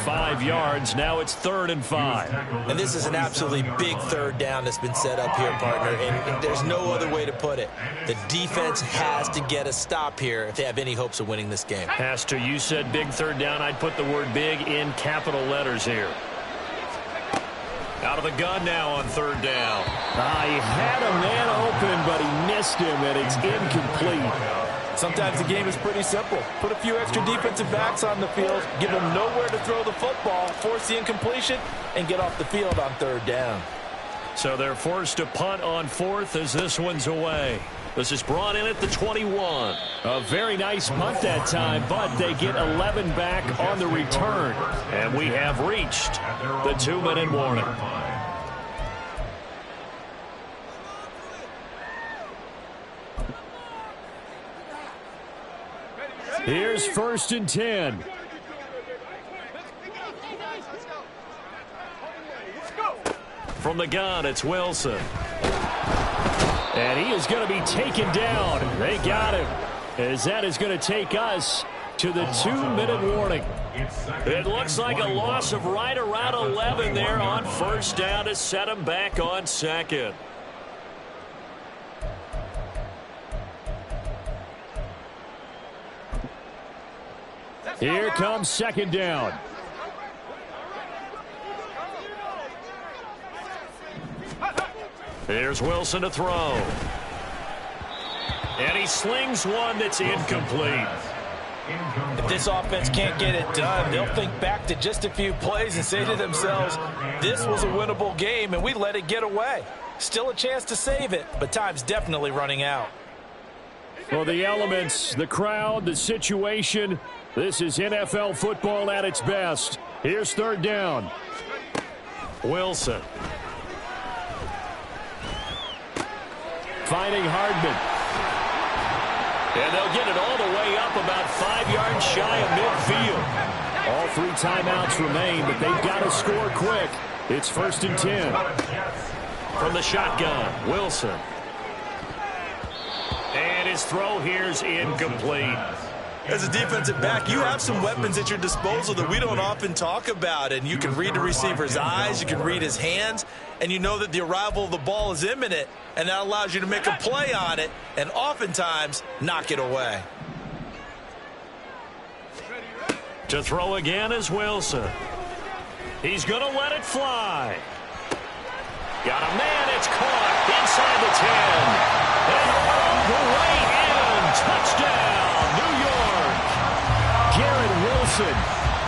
5 yards. Now it's 3rd and 5. And this is an absolutely big third down that's been set up here, partner. And there's no other way to put it. The defense has to get a stop here if they have any hopes of winning this game. Has to. You said big third down. I'd put the word big in capital letters here. Out of the gun now on 3rd down. He had a man open, but he missed him, and it's incomplete. Sometimes the game is pretty simple. Put a few extra defensive backs on the field, give them nowhere to throw the football, force the incompletion, and get off the field on 3rd down. So they're forced to punt on 4th as this one's away. This is brought in at the 21. A very nice punt that time, but they get 11 back on the return. And we have reached the 2-minute warning. Here's 1st and 10. From the gun, it's Wilson. And he is going to be taken down. They got him. As that is going to take us to the 2-minute warning. It looks like a loss of right around 11 there on first down to set him back on 2nd. Here comes 2nd down. Here's Wilson to throw. And he slings one that's incomplete. If this offense can't get it done, they'll think back to just a few plays and say to themselves, this was a winnable game and we let it get away. Still a chance to save it, but time's definitely running out. Well, the elements, the crowd, the situation, this is NFL football at its best. Here's 3rd down. Wilson. Finding Hardman. And they'll get it all the way up about 5 yards shy of midfield. All 3 timeouts remain, but they've got to score quick. It's 1st and 10. From the shotgun, Wilson. And his throw here's incomplete. As a defensive back, you have some weapons at your disposal that we don't often talk about. And you can read the receiver's eyes, you can read his hands, and you know that the arrival of the ball is imminent, and that allows you to make a play on it and oftentimes knock it away. To throw again is Wilson. He's going to let it fly. Got a man, it's caught inside the 10. And all the way in. Touchdown, New York. Garrett Wilson,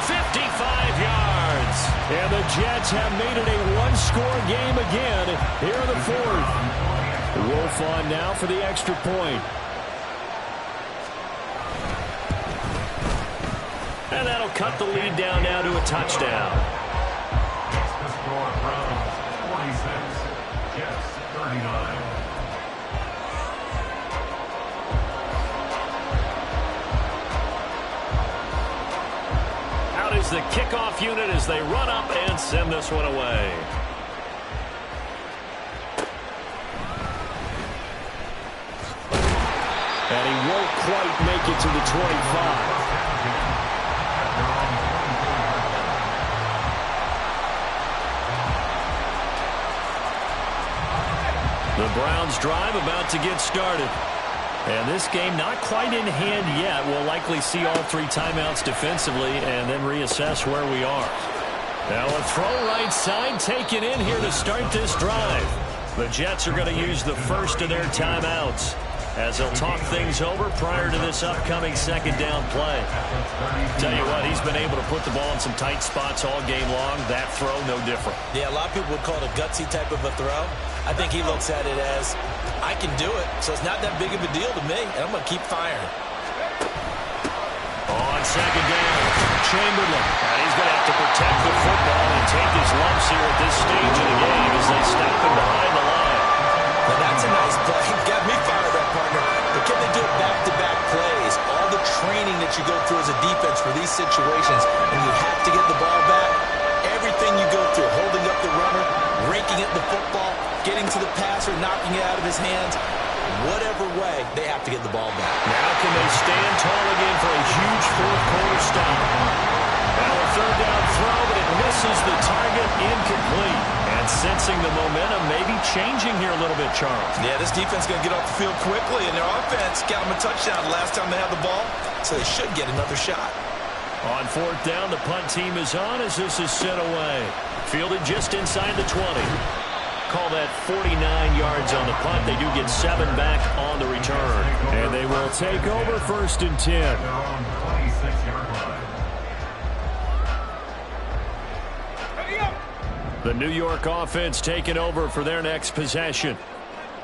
55 yards. And the Jets have made it a one-score game again here in the 4th. Wolf on now for the extra point. And that'll cut the lead down now to a touchdown. That's the score. Browns 46, Jets 39. Out is the kickoff unit as they run up and send this one away. And he won't quite make it to the 25. The Browns drive about to get started. And this game not quite in hand yet. We'll likely see all 3 timeouts defensively and then reassess where we are. Now a throw right side taken in here to start this drive. The Jets are going to use the first of their timeouts as they'll talk things over prior to this upcoming second down play. Tell you what, he's been able to put the ball in some tight spots all game long. That throw, no different. Yeah, a lot of people would call it a gutsy type of a throw. I think he looks at it as, I can do it, so it's not that big of a deal to me, and I'm going to keep firing. On second down, Chamberlain. And he's going to have to protect the football and take his lumps here at this stage of the game as they stop him behind the line. Now that's a nice play. Got me fired up, partner. But can they do it back-to-back plays? All the training that you go through as a defense for these situations, and you have to get the ball back. Everything you go through, holding up the runner, raking at the football, getting to the passer, knocking it out of his hands. Whatever way, they have to get the ball back. Now can they stand tall again for a huge fourth-quarter stop? Now a third down throw, but it misses the target, incomplete. And sensing the momentum maybe changing here a little bit, Charles. Yeah, this defense is going to get off the field quickly, and their offense got them a touchdown last time they had the ball, so they should get another shot. On fourth down, the punt team is on as this is sent away. Fielded just inside the 20. Call that 49 yards on the punt. They do get 7 back on the return. And they will take over first and 10. The New York offense taking over for their next possession.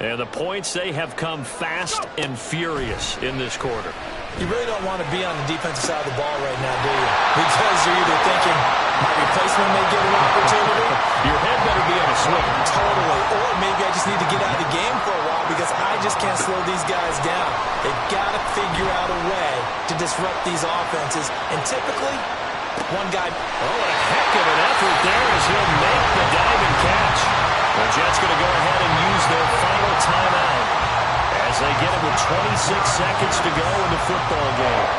And the points, they have come fast and furious in this quarter. You really don't want to be on the defensive side of the ball right now, do you? Because you're either thinking, my replacement may get an opportunity. Your head better be on a swivel. Totally. Or maybe I just need to get out of the game for a while because I just can't slow these guys down. They've got to figure out a way to disrupt these offenses. And typically, one guy... Oh, a heck of an effort there as he'll make the diving catch. The Jets going to go ahead and use their final timeout as they get it with 26 seconds to go in the football game.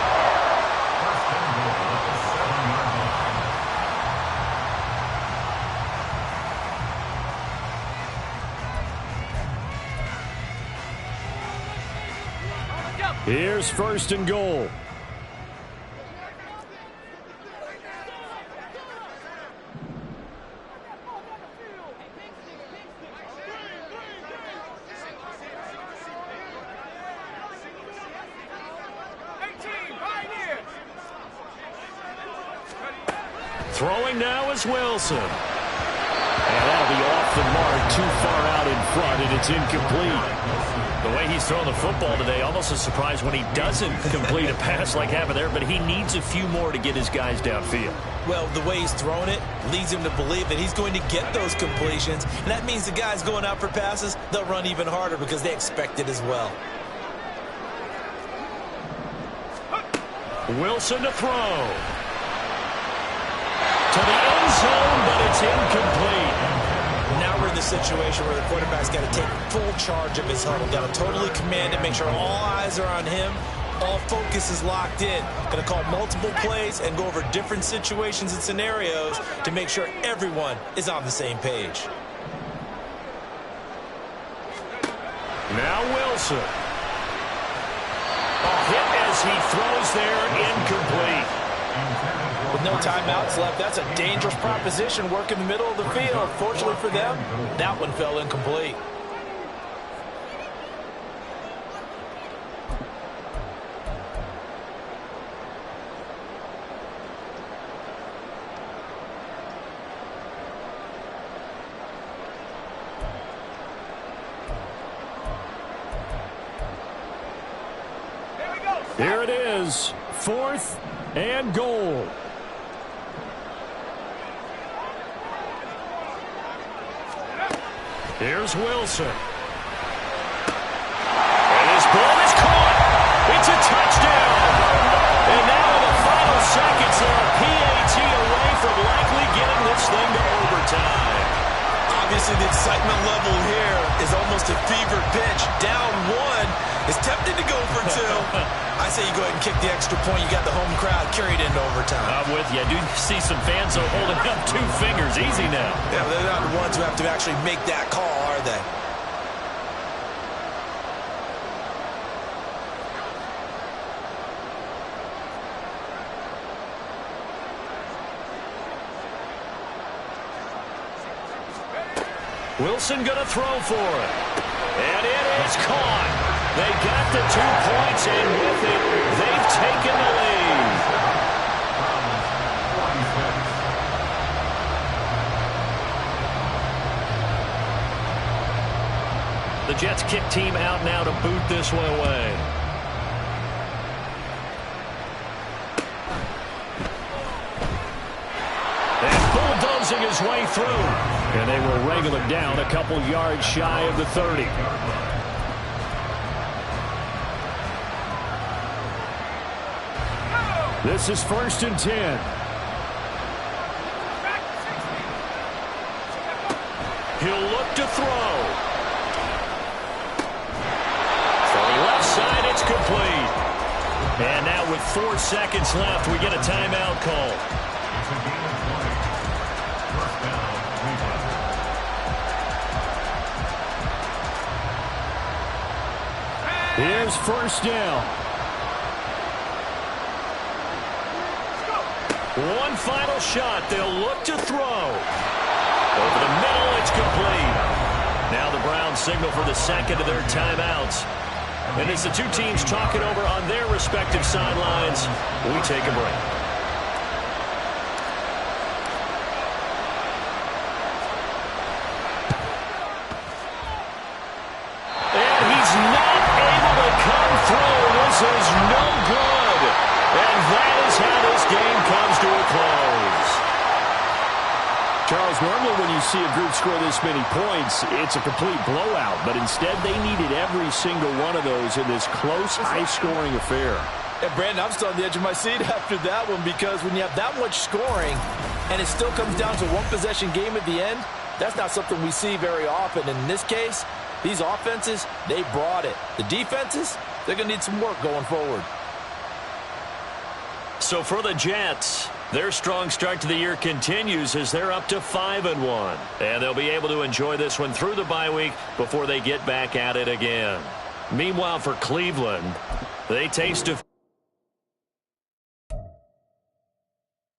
Here's first and goal. Throwing now is Wilson. And that'll be off the mark, too far out in front, and it's incomplete. The way he's throwing the football today, almost a surprise when he doesn't complete a pass like happened there, but he needs a few more to get his guys downfield. Well, the way he's throwing it leads him to believe that he's going to get those completions, and that means the guys going out for passes, they'll run even harder because they expect it as well. Wilson to throw. To the end zone, but it's incomplete. Now we're in the situation where the quarterback's got to take full charge of his huddle. Got to totally command it, make sure all eyes are on him. All focus is locked in. Going to call multiple plays and go over different situations and scenarios to make sure everyone is on the same page. Now Wilson. A hit as he throws there, incomplete. With no timeouts left, that's a dangerous proposition. Work in the middle of the field. Fortunately for them, that one fell incomplete. Here it is, 4th and goal. Here's Wilson. And his ball is caught. It's a touchdown. And now in the final seconds, they're a PAT away from likely getting this thing to overtime. Obviously, the excitement level here is almost a fever pitch. Down 1 is tempted to go for 2. I say you go ahead and kick the extra point. You got the home crowd carried into overtime. I'm with you. I do see some fans holding up 2 fingers. Easy now. Yeah, but they're not the ones who have to actually make that call, are they? Wilson going to throw for it. And it is caught. They got the 2 points, and with it, they've taken the lead. The Jets kick team out now to boot this one away. And bulldozing his way through. And they will wrangle him down a couple yards shy of the 30. This is 1st and 10. He'll look to throw. Left side, it's complete. And now with 4 seconds left, we get a timeout call. Here's 1st down. One final shot. They'll look to throw. Over the middle, it's complete. Now the Browns signal for the second of their timeouts. And as the two teams talk it over on their respective sidelines, we take a break. And he's not able to come through. This is no good. And that is how this game comes to a close. Charles, normally when you see a group score this many points, it's a complete blowout. But instead, they needed every single one of those in this close, high-scoring affair. Yeah, Brandon, I'm still on the edge of my seat after that one because when you have that much scoring and it still comes down to one-possession game at the end, that's not something we see very often. And in this case, these offenses, they brought it. The defenses, they're going to need some work going forward. So for the Jets, their strong start to the year continues as they're up to 5-1. And they'll be able to enjoy this one through the bye week before they get back at it again. Meanwhile, for Cleveland, they taste of